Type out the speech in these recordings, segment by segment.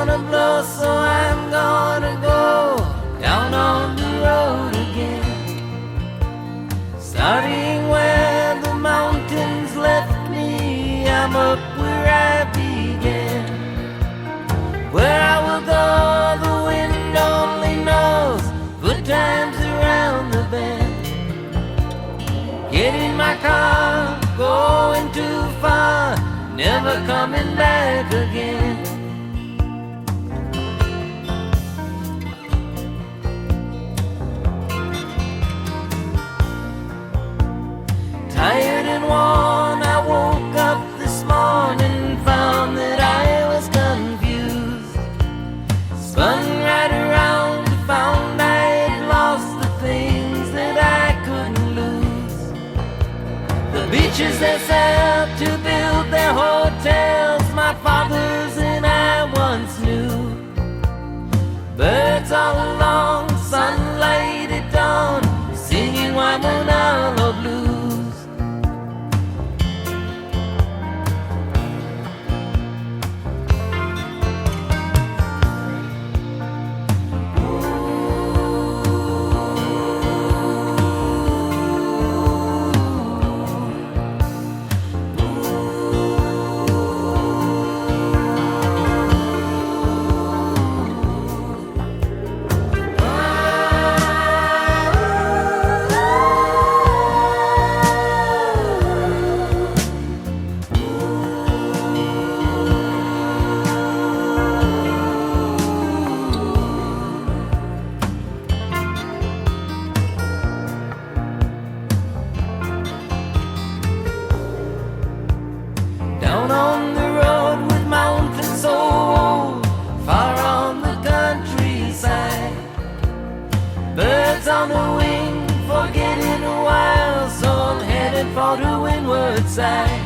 gonna blow, so I'm gonna go down on the road again, starting where the mountains left me. I'm up where I began. Where I will go, the wind only knows. Good times around the bend. Get in my car, going too far, never coming back again. Tired and worn, I woke up this morning, found that I was confused. Spun right around, found I had lost the things that I couldn't lose. The beaches they sell to build their hotels, my fathers and I once knew. Birds all along, sunlight at dawn, singing Arlo blues. On the wing, forgetting a while, so I'm headed for the windward side.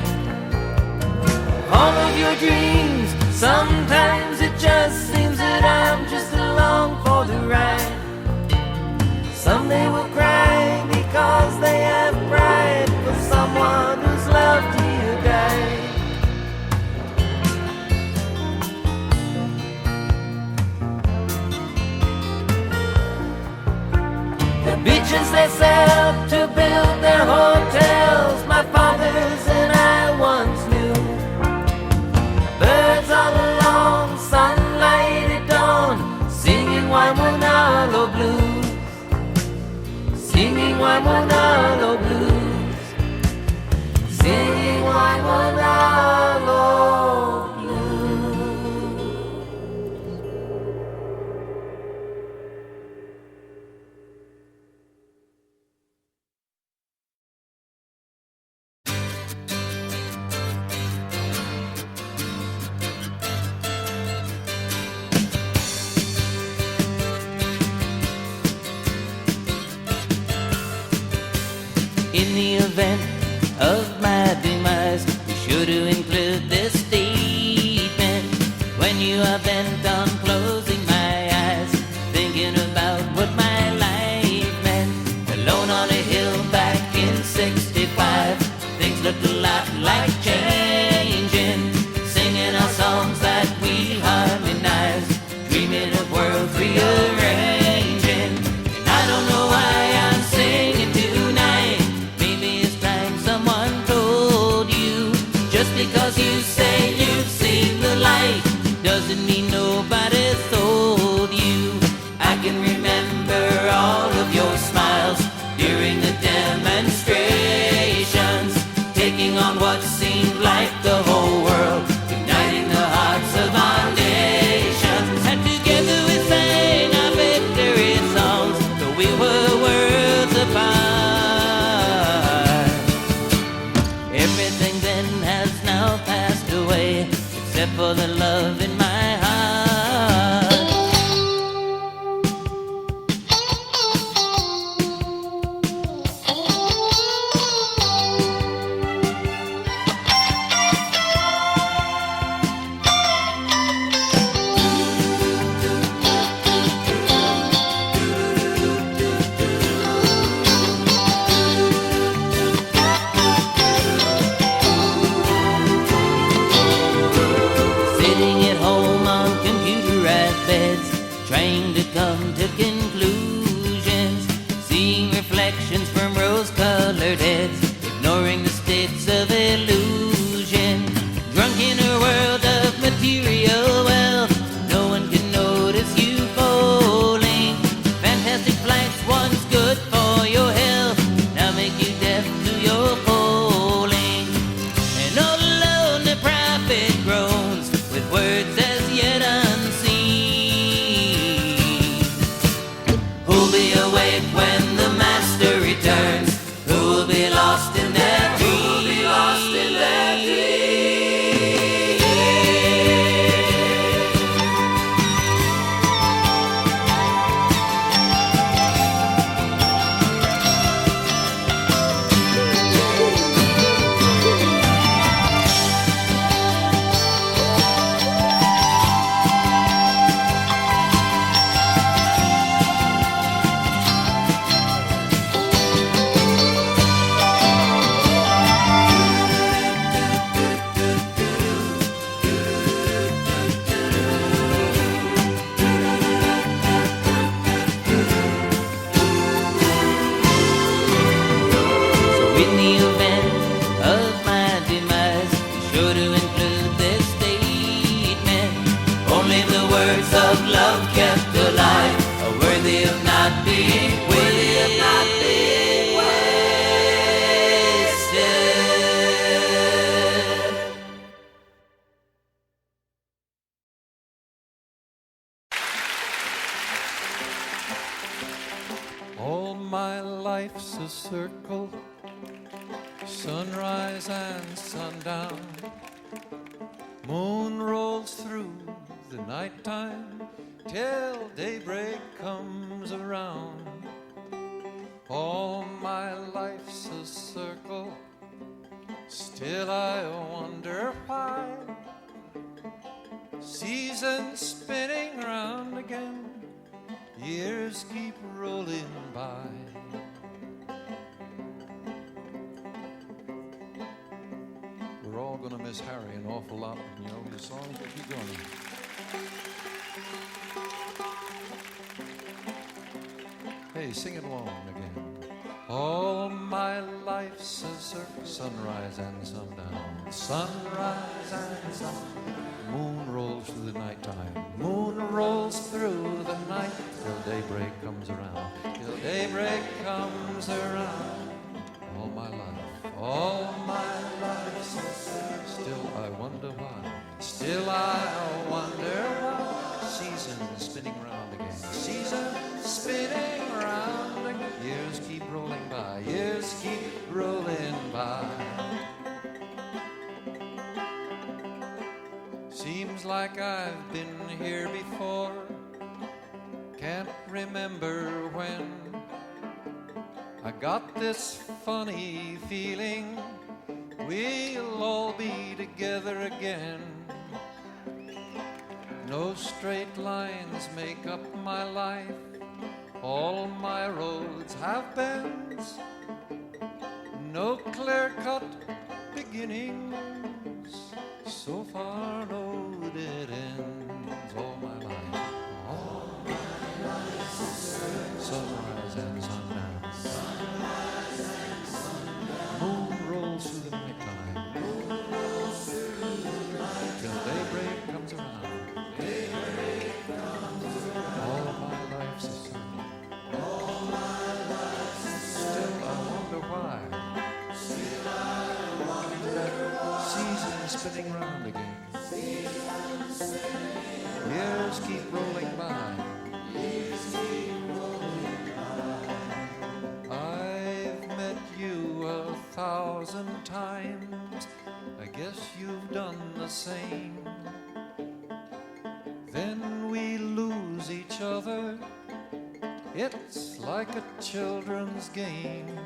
All of your dreams, sometimes it just seems that I'm just along for the ride. Someday we'll cry because they have pride for someone who's loved you died. The beaches they sell to build their hotels, my fathers and I once knew. Birds all along, sunlight at dawn, singing Arlo blues, singing Arlo blues, singing Arlo In the event of my demise, be sure to include this statement. When you are bent on closing my eyes, thinking about what my life meant. Alone on a hill back in '65, things looked a lot like changing. Singing our songs that we harmonized, dreaming of worlds rearranging. And I don't know why I'm singing tonight. Someone told you, just because you say you've seen the light doesn't mean nobody's told you. I can remember all of your smiles during the In the event of my demise, be sure to include this statement. Only the words of love kept alive are worthy of not being wasted. All my life's a circle, sunrise and sundown. Moon rolls through the nighttime till daybreak comes around. All my life's a circle, still I wonder why. Seasons spinning round again, years keep rolling by. We're all gonna miss Harry an awful lot, you know, his songs will keep going. Hey, sing it along again. All my life's a circle, sunrise and sundown, sunrise and sundown. Moon rolls through the nighttime, moon rolls through the night till daybreak comes around, till daybreak comes around. All my life, still I wonder why, still I wonder why. Seasons spinning round again, seasons spinning round again. Years keep rolling by, years keep rolling by. Seems like I've been here before, can't remember when. I got this funny feeling we'll all be together again. No straight lines make up my life, all my roads have bends. No clear-cut beginnings, so far no dead ends. All my life, sunrise and sundown, moon rolls through the nighttime, till daybreak comes around. All my life's a circle, still I wonder why. Seasons spinning round again, years keep rolling by. I've met you 1,000 times, I guess you've done the same. Then we lose each other, it's like a children's game.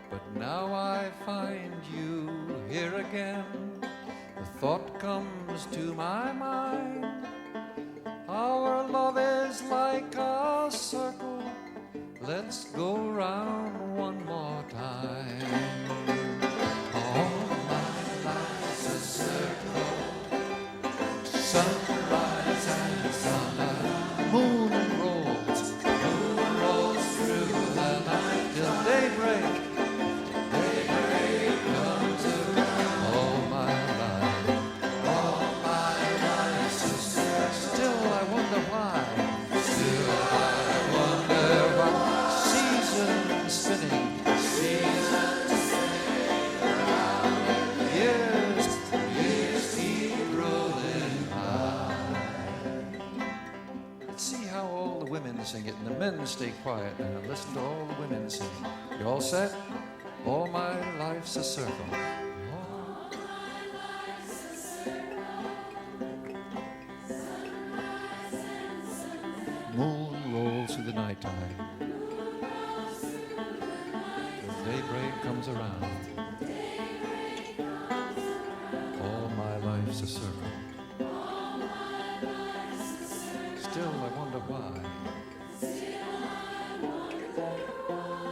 But now I find you here again, the thought comes to my mind. Our love is like a circle, let's go round one more time. All my life's a circle, sunrise and sunlight, moon rolls through the night till daybreak comes around. All my life's a circle, still I wonder why, still I wonder why. Seasons spinning around, years keep rolling by. Let's see how all the women sing it and the men stay quiet and listen to all the women sing. You all set? All my life's a circle. Moon rolls through the nighttime, till daybreak comes around. All my life's a circle, still I wonder why.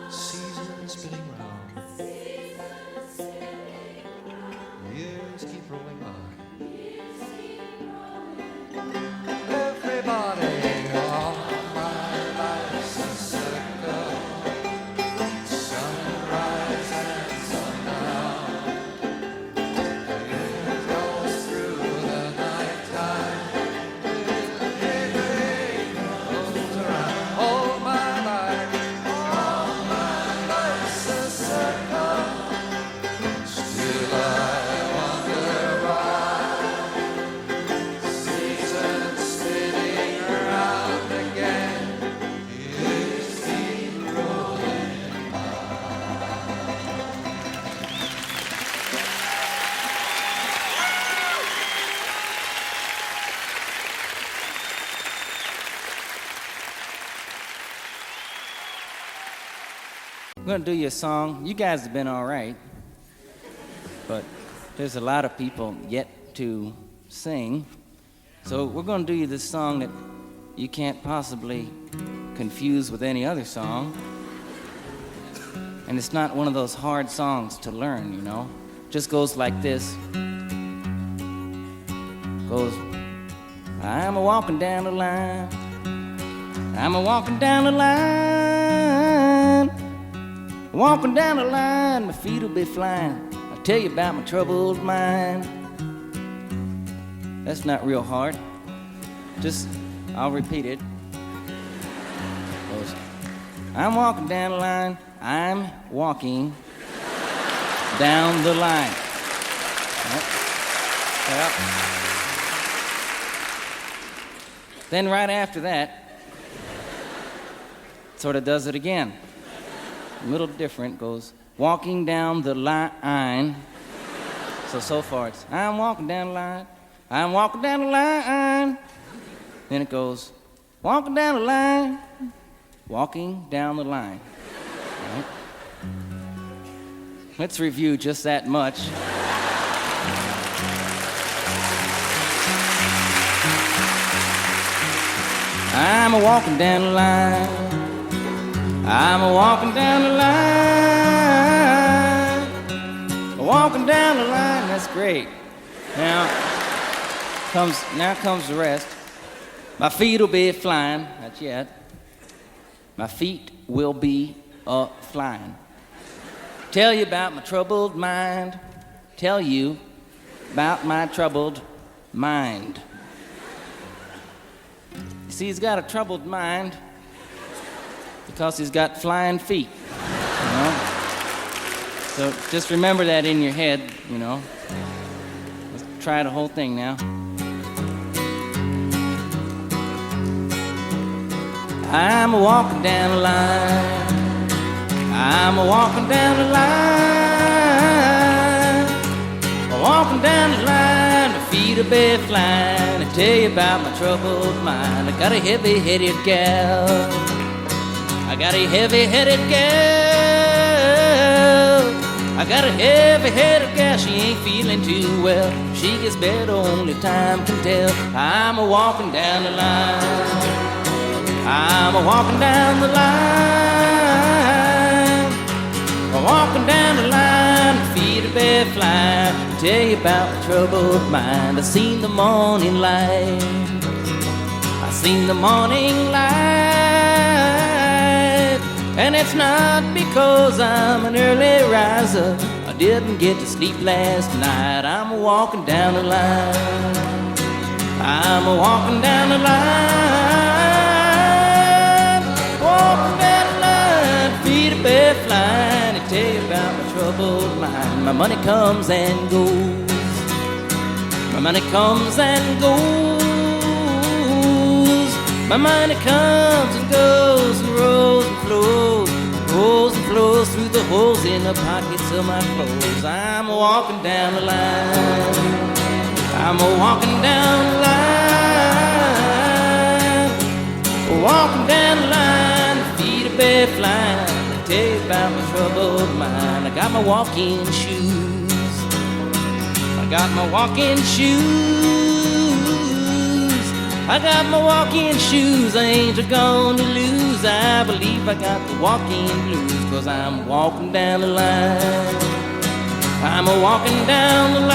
Seasons spinning round, years keep rolling by. Everybody, all my life's a circle, sunrise I'm gonna do you a song. You guys have been all right, but there's a lot of people yet to sing. So we're gonna do you this song that you can't possibly confuse with any other song. And it's not one of those hard songs to learn, you know. Just goes like this. Goes, I'm a-walking down the line. I'm a-walking down the line. Walking down the line, my feet will be flying. I'll tell you about my troubled mind. That's not real hard. Just, I'll repeat it. Goes, I'm walking down the line. I'm walking down the line. Yep. Then right after that, sort of does it again. A little different, goes walking down the line. So far it's I'm walking down the line. I'm walking down the line. Then it goes walking down the line. Walking down the line. Right. Let's review just that much. I'm a-walking down the line. I'm a-walking down the line. Walking down the line, that's great. Now comes the rest. My feet will be flying, not yet. My feet will be flying. Tell you about my troubled mind. Tell you about my troubled mind. You see, he's got a troubled mind because he's got flying feet, you know? So just remember that in your head, you know. Let's try the whole thing now. I'm a-walking down the line. I'm a-walking down the line. Walking down the line, my feet will be flying. I tell you about my troubled mind. I got a heavy-headed gal. I got a heavy-headed gal. I got a heavy-headed gal. She ain't feeling too well. She gets better, only time can tell. I'm a-walking down the line. I'm a-walking down the line. I'm walking down the line, feet will be flying. Tell you about my troubled mind. I seen the morning light. I seen the morning light. And it's not because I'm an early riser. I didn't get to sleep last night. I'm a-walking down the line. I'm a-walking down the line. Walking down the line, feet will be flying. I tell you about my troubled mind. My money comes and goes. My money comes and goes. My money comes and goes and rolls and flows. Rolls and flows through the holes in the pockets of my clothes. I'm a-walking down the line. I'm a-walking down the line. Walking down the line, feet will be flying. I tell you about my troubled mind. I got my walking shoes. I got my walking shoes. I got my walking shoes. I ain't gonna lose. I believe I got the walking blues. 'Cause I'm walking down the line. I'm a-walking down the line.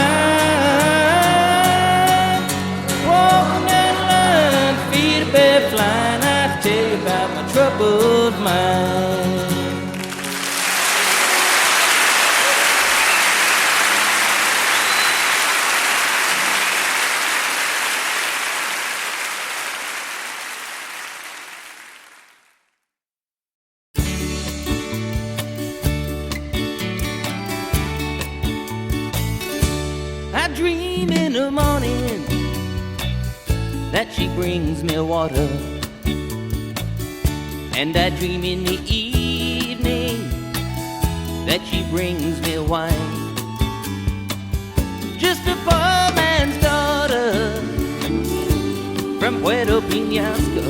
Walking down the line, feet will be flying. I tell you about my troubled mind. I dream in the morning that she brings me water, and I dream in the evening that she brings me wine. Just a poor man's daughter from Puerto Penasco,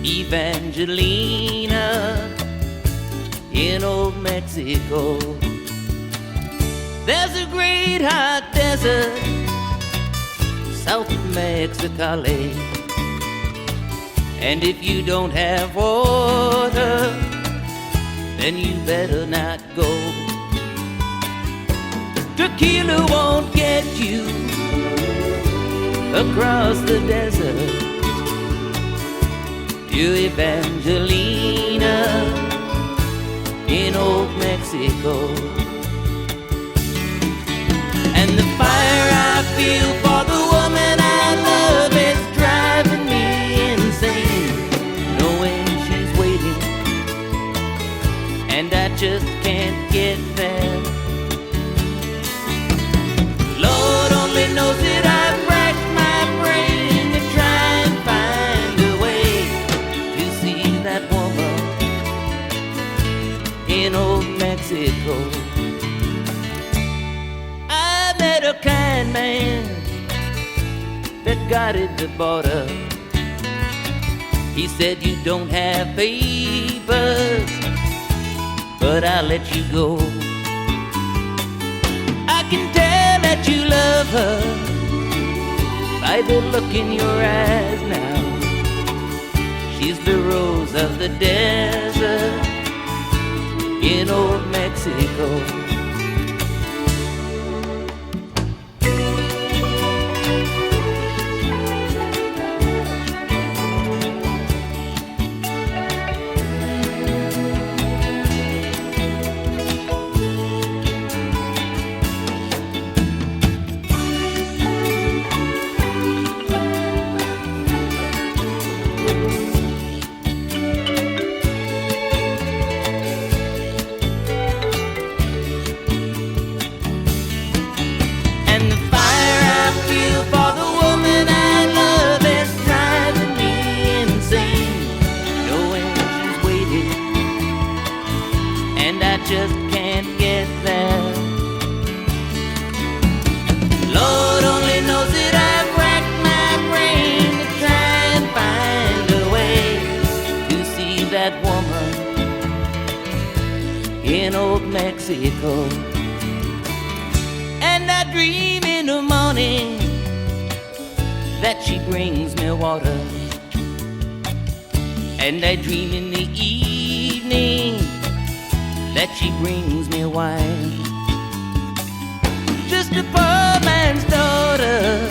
Evangelina. Mexico. There's a great hot desert south of Mexicali, and if you don't have water, then you better not go. Tequila won't get you across the desert to Evangelina in old Mexico. And the fire I feel for the woman I love is driving me insane, knowing she's waiting and I just can't get there. Lord only knows that I've racked my brain to try and find a way to see that woman in old Mexico. I met a kind man that guarded the border. He said, you don't have papers, but I'll let you go. I can tell that you love her by the look in your eyes now. She's the rose of the desert in old Mexico. Just can't get there. Lord only knows that I've racked my brain to try and find a way to see that woman in old Mexico. And I dream in the morning that she brings me water, and I dream in the evening that she brings me wine. Just a poor man's daughter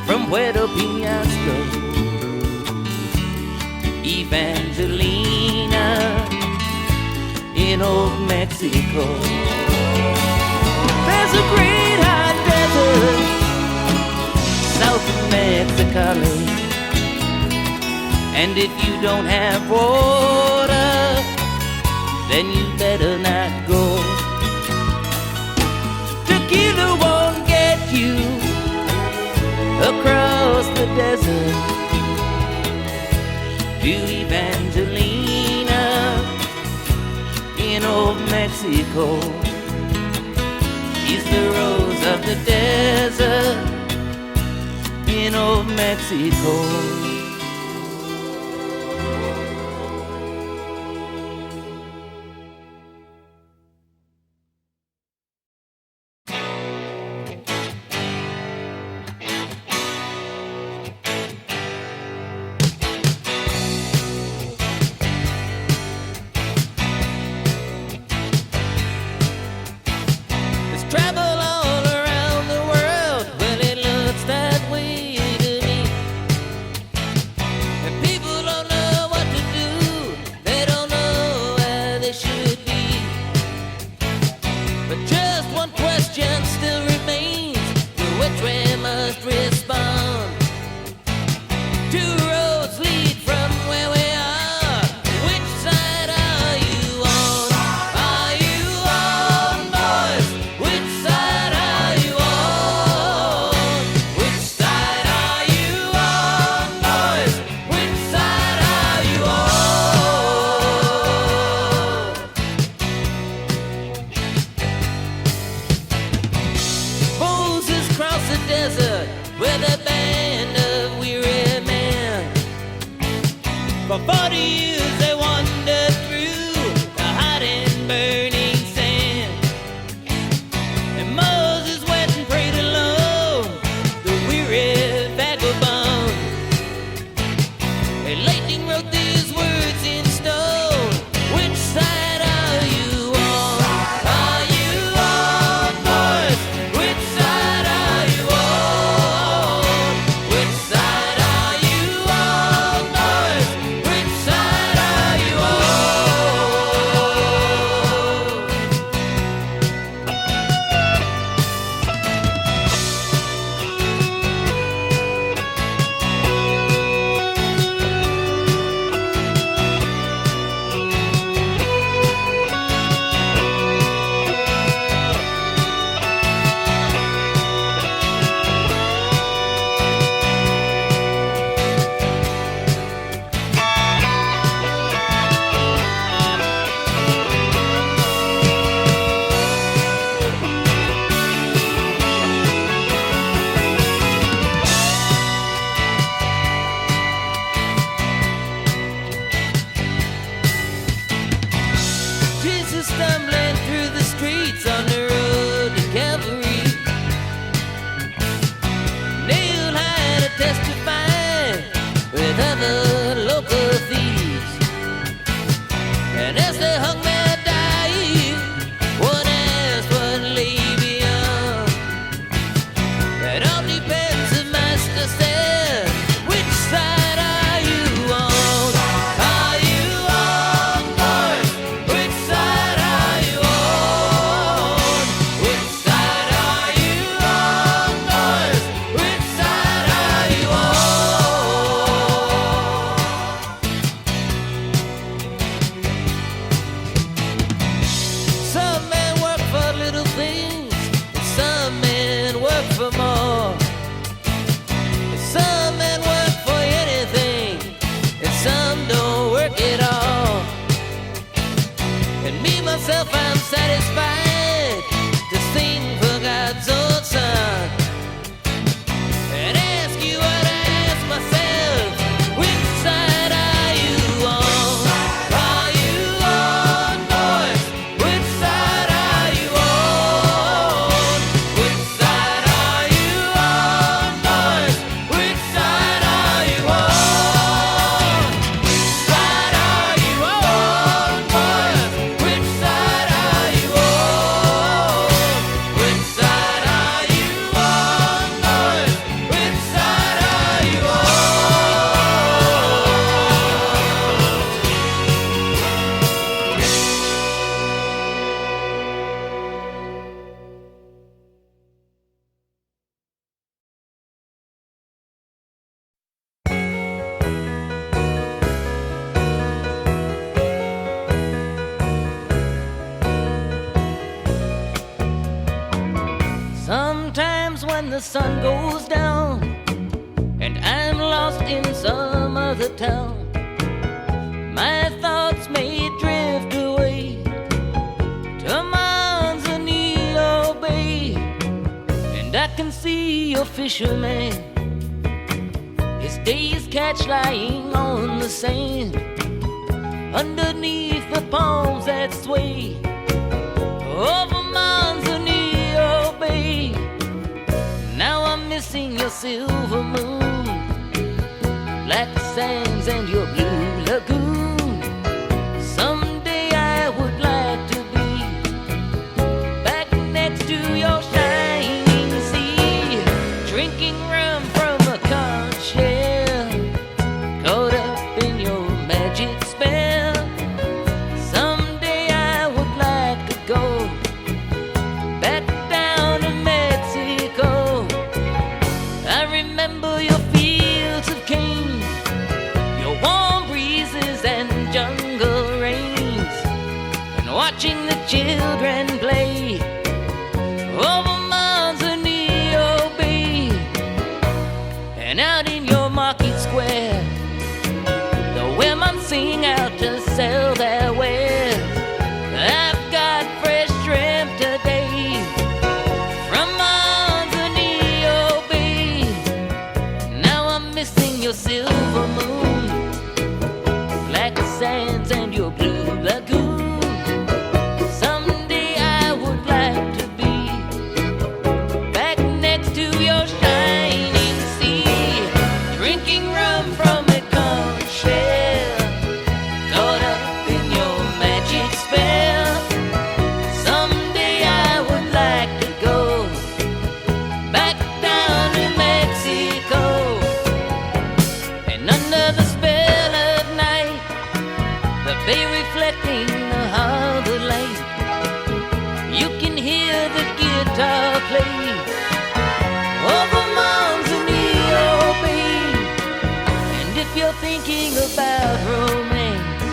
from Puerto Penasco, Evangelina in old Mexico. There's a great hot desert south of Mexicali, and if you don't have water, then you better not go. Tequila won't get you across the desert to Evangelina in old Mexico. She's the rose of the desert in old Mexico. Travel all around the world, well it looks that way to me. stumbling through the streets on the road to Calvary. Nailed high to testify with other local thieves. And as they hung their dying, one asked what lay beyond. It all depends, the master said, which side are you on? Are you on north? Which side are you on? Which side are you on north? Which side are you on? Some men work for little things, and some men work for more. Some men work for anything, and some don't work at all. And me, myself, I'm satisfied to sing for God's own son. And ask you what I ask myself, which side are you on? Are you on north? Which side are you on? Which side are you on north? Which side are you on? Which side are you on north? Which side are you on? Which side are you on north? Which side are you on? Sometimes when the sun goes down and I'm lost in some other town, my thoughts may drift away to Manzanillo Bay, and I can see a fisherman, his days catch lying on the sand, underneath the palms that sway over Manzanillo Bay. Now I'm missing your silver moon, black sands and your blue lagoon. Someday I would like to be back next to your shining sea, drinking rum from a conch shell, caught up in your magic spell. Someday I would like to go back down to Mexico. I remember your fields of cane, your warm breezes and jungle rains, and watching the children play over Manzanillo Bay. And out in your market square, the women sing out to sell their wares. I've got fresh shrimp today from Manzanillo Bay. Now I'm missing your silver moon, black sands and your blue lagoon. Someday I would like to be back next to your shining sea, drinking rum from a conch shell, caught up in your magic spell. Someday I would like to go back down to Mexico, and under the spell of night, the bay reflecting the harbor light, you can hear the guitar play over Manzanillo Bay. And if you're thinking about romance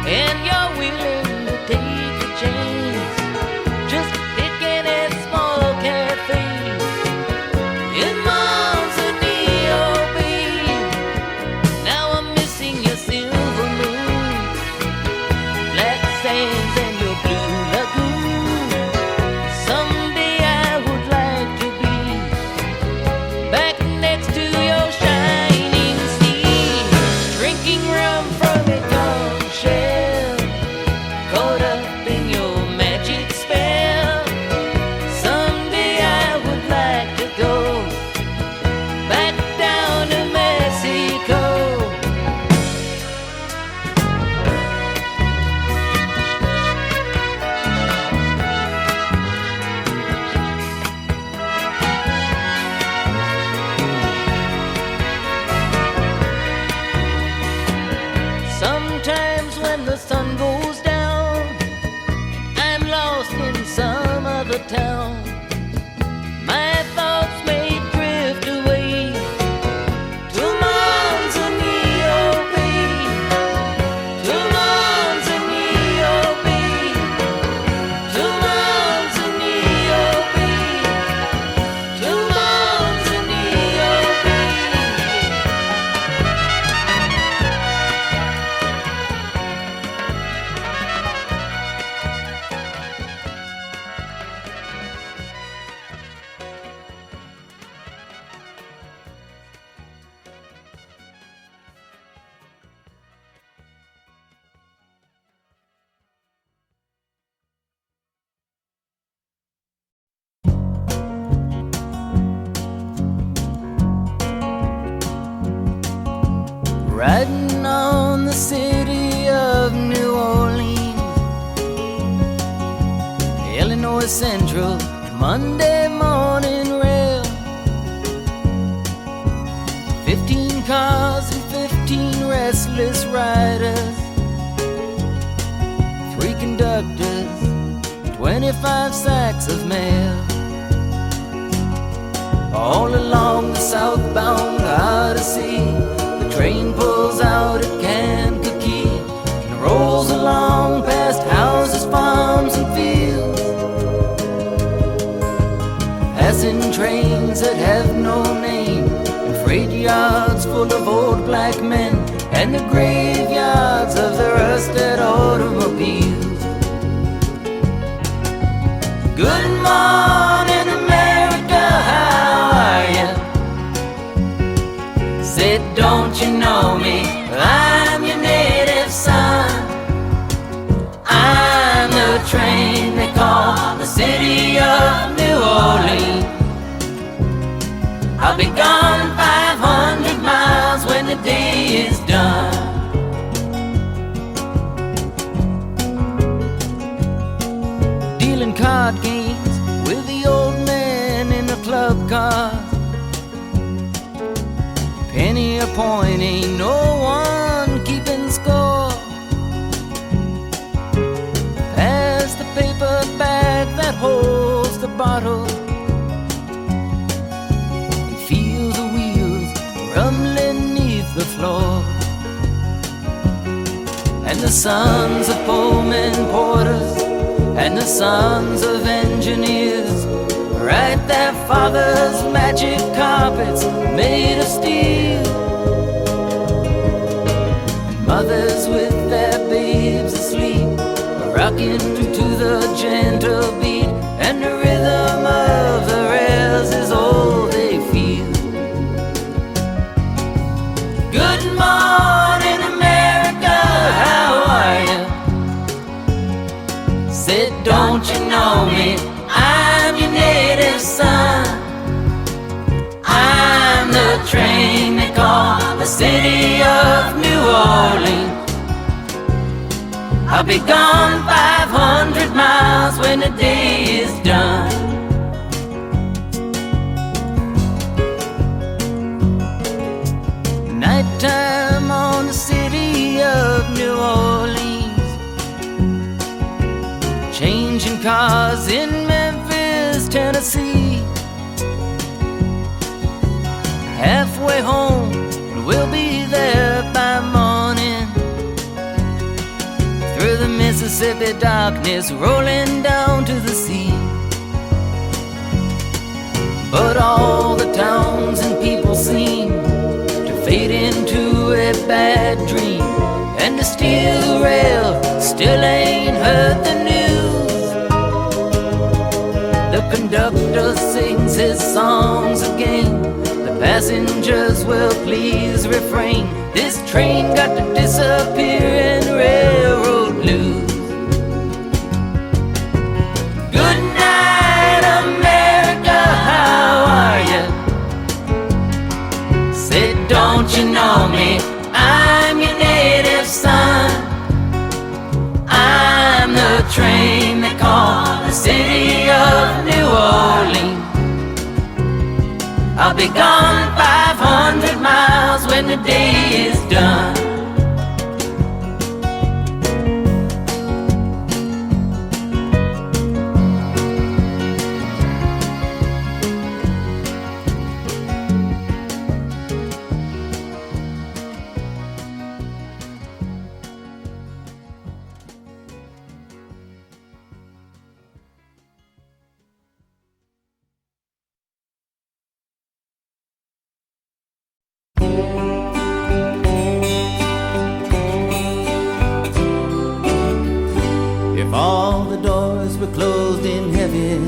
and you're willing to take a chance, just pick any small cafe in Manzanillo Bay. Now I'm missing your silver moon, black sands and your blue lagoon. Someday I would like to be back next to your shining sea, drinking rum from town, my thoughts may drift away to Manzanillo Bay, to Manzanillo Bay, to Manzanillo Bay, to Manzanillo Bay. Riding on the city of New Orleans, Illinois Central, Monday morning rail. 15 cars and 15 restless riders, 3 conductors, 25 sacks of mail. All along the southbound Odyssey, the train pulls out at Kankakee and rolls along past houses, farms, and fields, passing trains that have no name, and freight yards full of old black men, and the graveyards of the rusted automobiles. Good morning, America, how are you? Said, don't you know me? I'm your native son. I'm the train they call the city of New Orleans. I'll be gone 500 miles when the day is done. Dealing card games with the old man in the club car. Penny a point, ain't no one keeping score. Pass the paper bag that holds the bottle, and feel the wheels rumbling neath the floor. And the sons of Pullman porters and the sons of engineers ride their fathers' magic carpets made of steel. And mothers with their babes asleep are rocking to the gentle beat, and the rhythm of the rails is all they feel. Good morning, America, how are you? Said, don't you know me? I'm your native son. I'm the train they call the city of New Orleans. I'll be gone 500 miles when the day is done. Nighttime on the city of New Orleans, changing cars in Memphis, Tennessee. Halfway home, and we'll be there by morning. Through the Mississippi darkness, rolling down to the sea. But all the towns and people seem to fade into a bad dream, and the steel rail still ain't heard the news. The conductor sings his songs again, the passengers will please refrain. This train got to disappear in railroad blues. Good night, America, how are you? Said, don't you know me? I'm your native son. I'm the train they call the city of New Orleans. I'll be gone 500 miles when the day is done. were closed in heaven,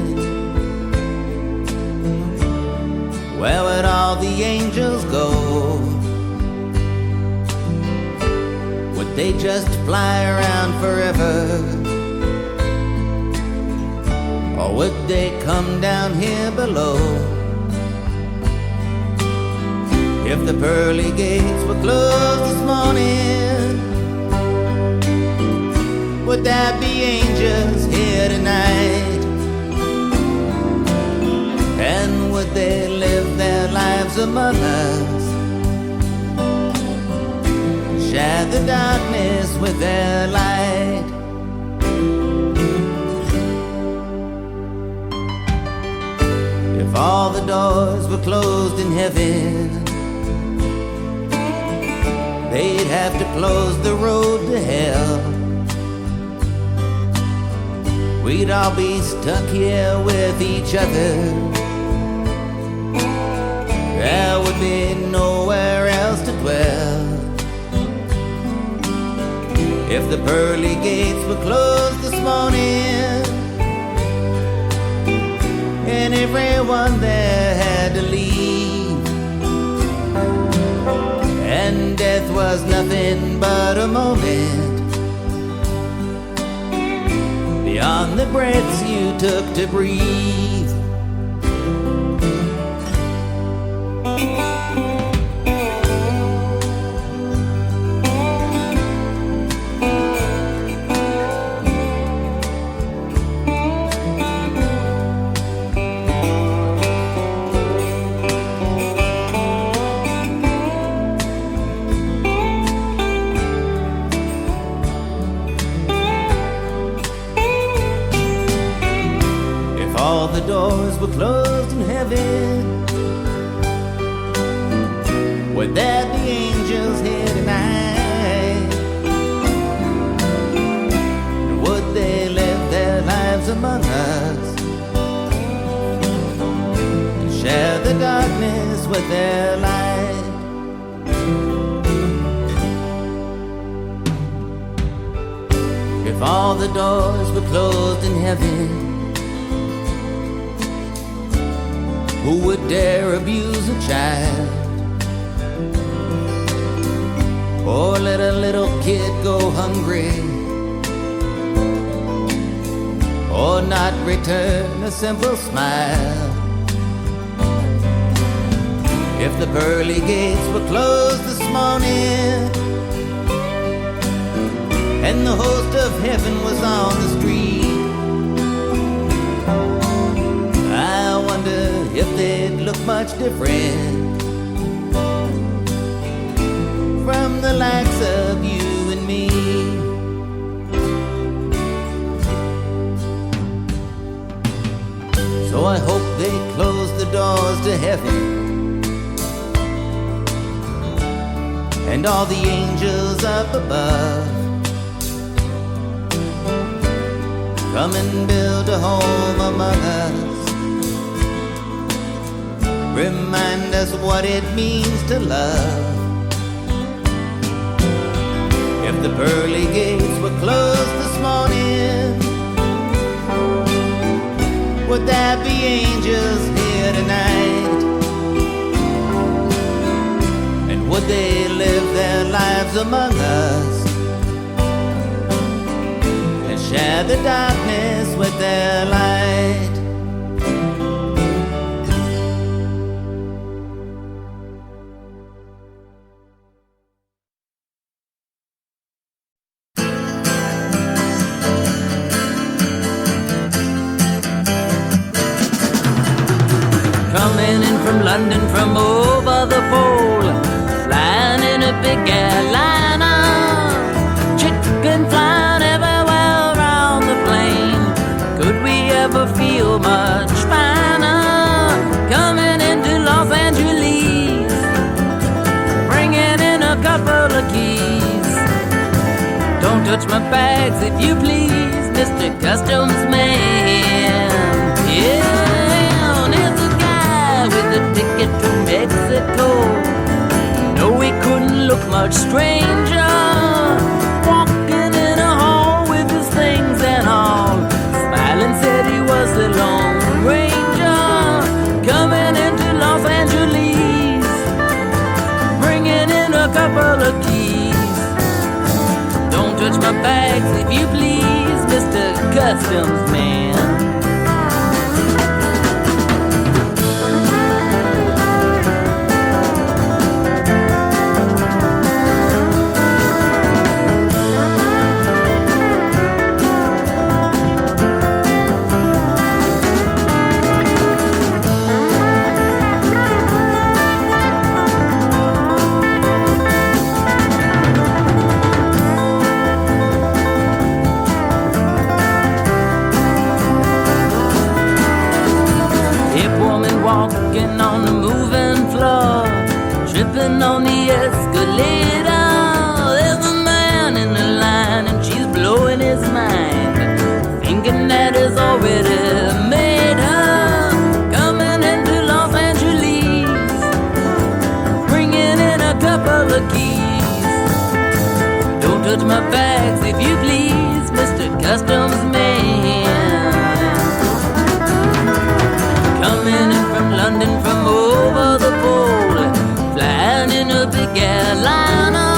where would all the angels go? Would they just fly around forever? Or would they come down here below? If the pearly gates were closed this morning, would there be angels here tonight? And would they live their lives among us, share the darkness with their light? If all the doors were closed in heaven, they'd have to close the road to hell. We'd all be stuck here with each other. There would be nowhere else to dwell. If the pearly gates were closed this morning, and everyone there had to leave, and death was nothing but a moment beyond the breaths you took to breathe. The doors were closed in heaven, would there be angels here tonight? Would they live their lives among us, and share the darkness with their light? If all the doors were closed in heaven, who would dare abuse a child, or let a little kid go hungry, or not return a simple smile? If the pearly gates were closed this morning, and the host of heaven was on the street, I wonder if they'd look much different from the likes of you and me. So I hope they close the doors to heaven, and all the angels up above come and build a home among us, remind us what it means to love. If the pearly gates were closed this morning, would there be angels here tonight? And would they live their lives among us, and share the darkness with their light? London from over the pole, flying in a big airliner, chicken flying everywhere around the plane. Could we ever feel much finer? Coming into Los Angeles, bringing in a couple of keys. Don't touch my bags if you please, Mr. Customs Man. Yeah. With a ticket to Mexico, no, we couldn't look much stranger, walking in a hall with his things and all, smiling you please, Mr. Customs Man. Walking on the moving floor, tripping on the escalator. There's a man in the line and she's blowing his mind, thinking that it's already made her. Coming into Los Angeles, bringing in a couple of keys. Don't touch my bags if you please, Mr. Customs Man. Coming in from London from over the pole, flying in a big airliner,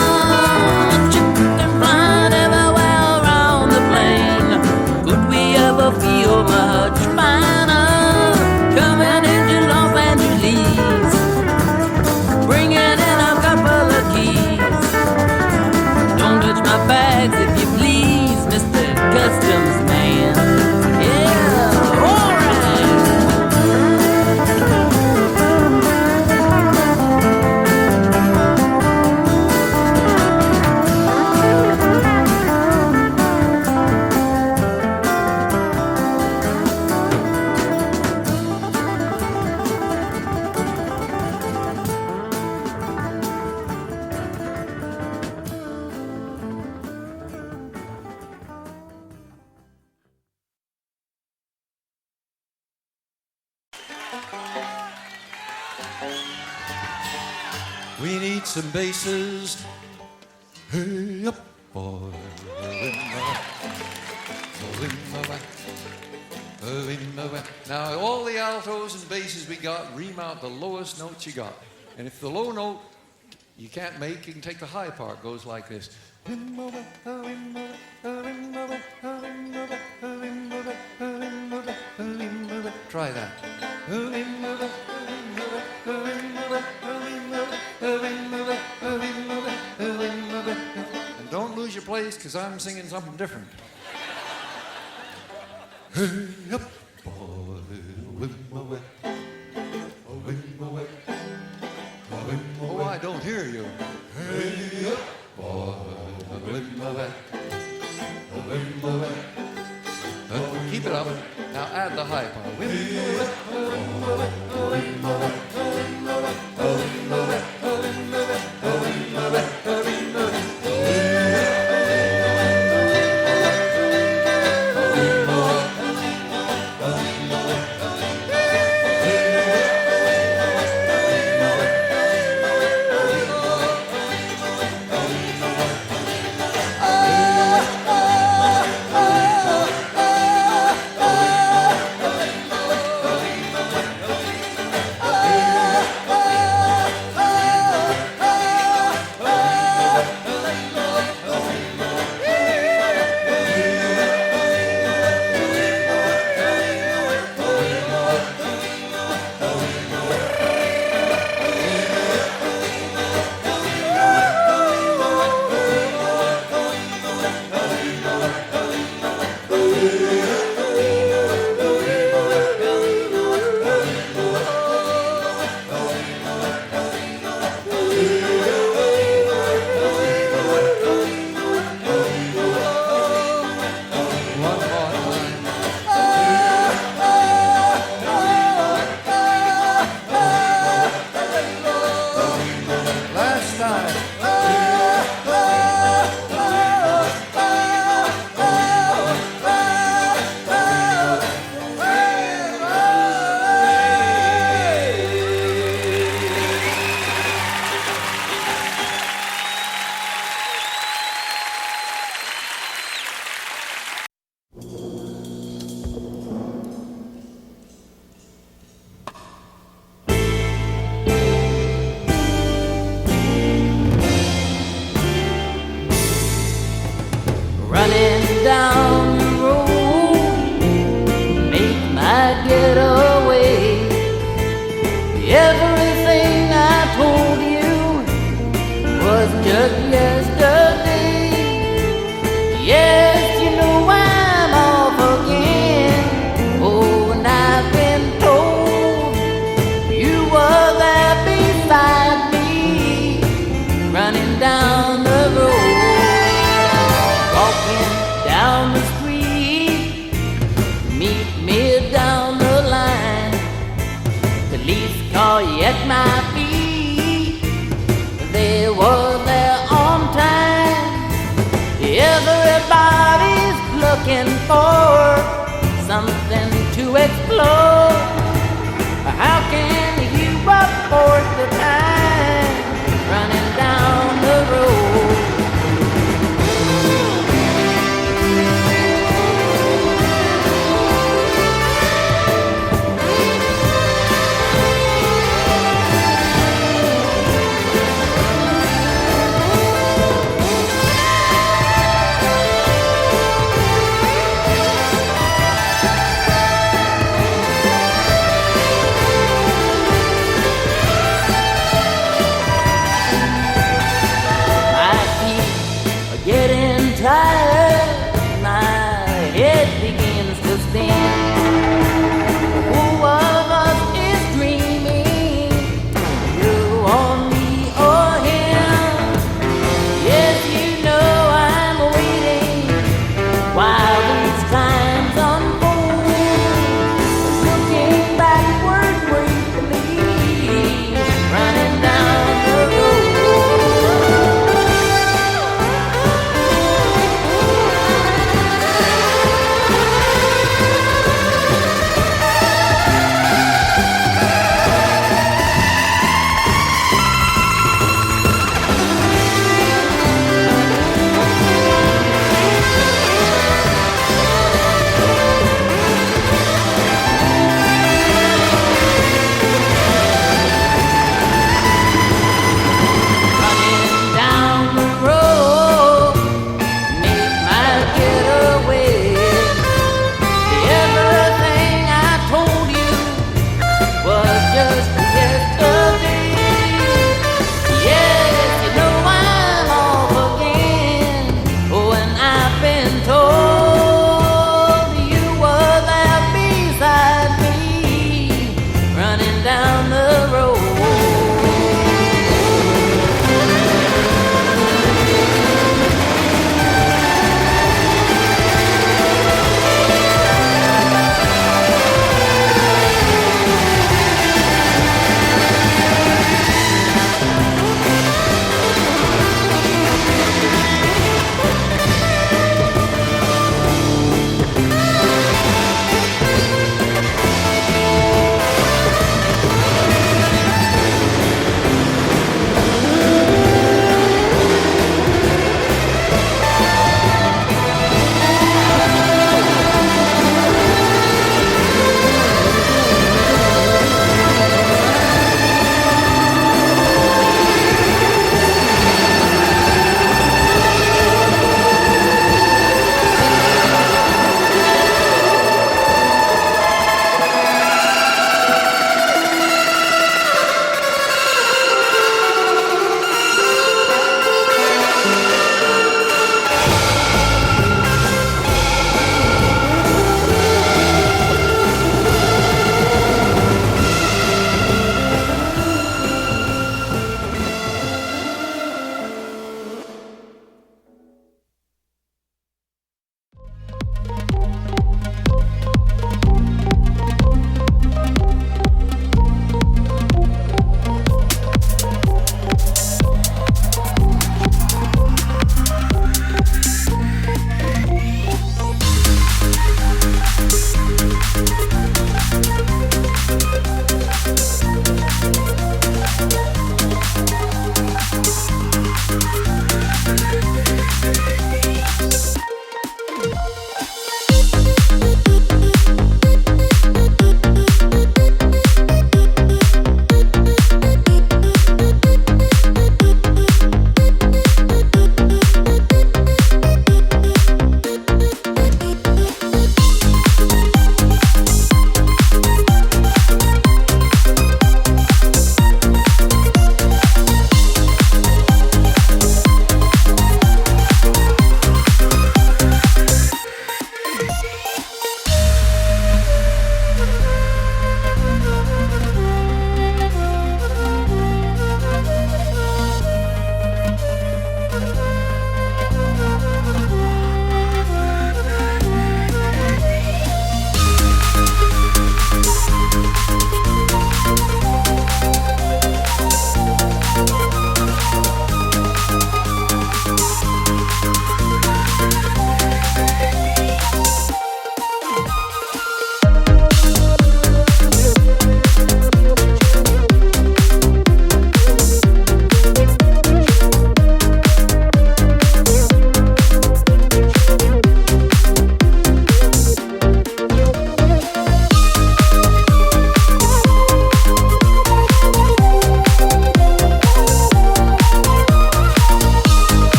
chicken flying everywhere around the plane. Could we ever feel much finer? Coming into Los Angeles, bringing in a couple of keys. Don't touch my bags if you please, Mr. Customs Man. Yeah, all right. We need some basses. Hey up, boy. Now, all the altos and basses we got, ream out the lowest notes you got. And if the low note you can't make, you can take the high part. It goes like this. Try that. And don't lose your place, because I'm singing something different. Hey up, boy, oh, I don't hear you. Hey up, boy, keep it up. Now add the high part. down the street. Meet me down the line. Police car at my feet. They were there on time. Everybody's looking for something to explore. How can you afford the time running down the road?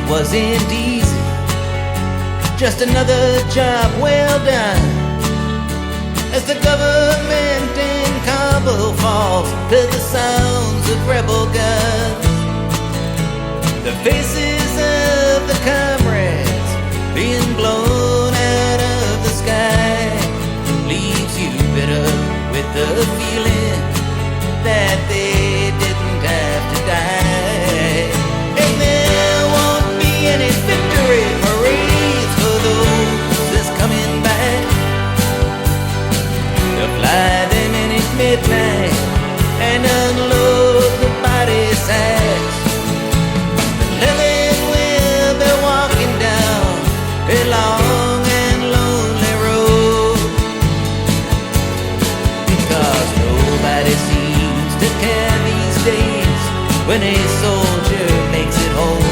wasn't easy, just another job well done. As the government in Kabul falls to the sounds of rebel guns, the faces of the comrades being blown out of the sky leaves you bitter with the feeling that they didn't have to die. And there won't be any victory parades for those that's coming back to fly them in at midnight and unload the body sacks. Living will be walking down a long and lonely road, because nobody seems to care these days when a soldier makes it home.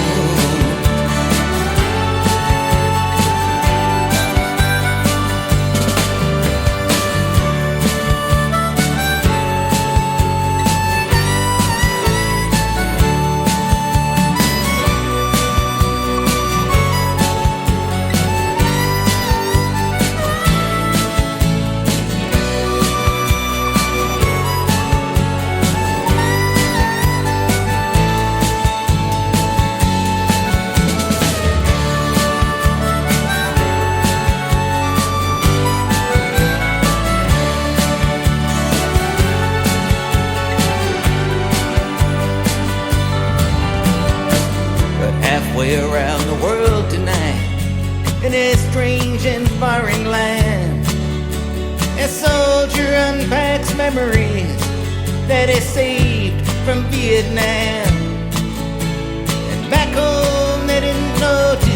Around the world tonight, in a strange and foreign land, a soldier unpacks memories that he saved from Vietnam. And back home they didn't notice